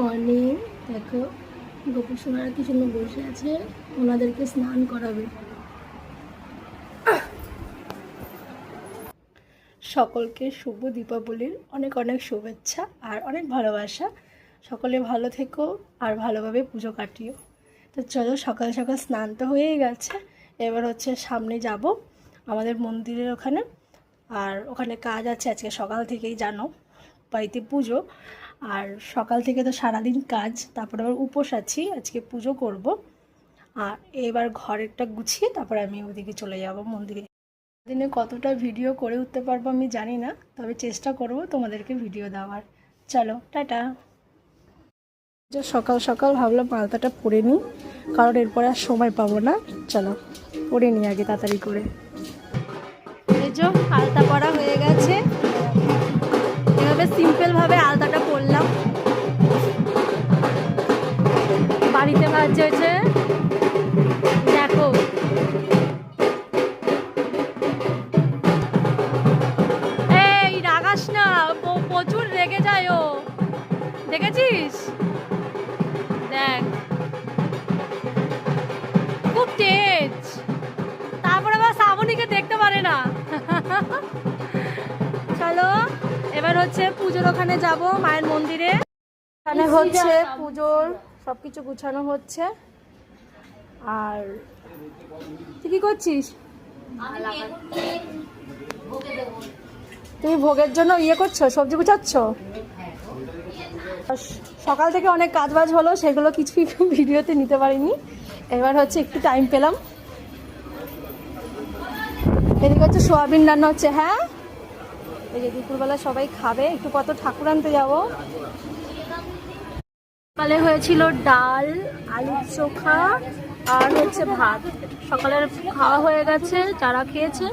Morning. দেখো গোপু সোনারা কি সুন্দর বসে আছে, ওনাদেরকে স্নান করাবে। সকলকে শুভ দীপাবলির অনেক অনেক শুভেচ্ছা আর অনেক ভালোবাসা। সকলে ভালো থেকো আর ভালোভাবে পুজো কাটিও। তো চলো, সকাল সকাল স্নান তো হয়েই গেছে, এবার হচ্ছে সামনে যাব আমাদের মন্দিরের ওখানে। আর ওখানে কাজ আছে আজকে সকাল থেকেই, জানো বাড়িতে পুজো। আর সকাল থেকে তো সারাদিন কাজ, তারপরে আবার উপোস আছি, আজকে পুজো করব। আর এবার ঘরেরটা গুছিয়ে তারপরে আমি ওদিকে চলে যাব মন্দিরে। দিনে কতটা ভিডিও করে উঠতে পারবো আমি জানি না, তবে চেষ্টা করব তোমাদেরকে ভিডিও দেওয়ার। চলো টাটা। সকাল সকাল ভাবলাম আলতাটা পরে নিই, কারণ এরপরে আর সময় পাবো না। চলো পরে নিই আগে তাড়াতাড়ি করে। এই যে আলতা পরা হয়ে গেছে, এভাবে সিম্পলভাবে আলতাটা পরলাম। বাড়িতে ভাজছে হয়েছে, দেখো এই রাগাস না, প্রচুর রেগে যায় ও, দেখেছিস? দেখ খুব তেজ, তারপরে আবার শ্রাবণীকে দেখতে পারে না। চলো এবার হচ্ছে পুজোর ওখানে যাব, মায়ের মন্দিরে। এখানে হচ্ছে পুজোর সবকিছু গুছানো হচ্ছে। আর তুই কি করছিস? তুমি ভোগের জন্য ইয়ে করছো, সবজি গুছাচ্ছ? সকাল থেকে অনেক কাজ বাজ হলো, সেগুলো কিছুই ভিডিওতে নিতে পারিনি। এবার হচ্ছে একটু টাইম পেলাম। এদিকে হচ্ছে সোয়াবিন রান্না হচ্ছে। হ্যাঁ, এই যে দুপুরবেলা সবাই খাবে, একটু কত ঠাকুর আনতে যাবো। সকালে হয়েছিল ডাল, আলুর চোখা আর হচ্ছে ভাত। সকালের খাওয়া হয়ে গেছে, যারা খেয়েছে।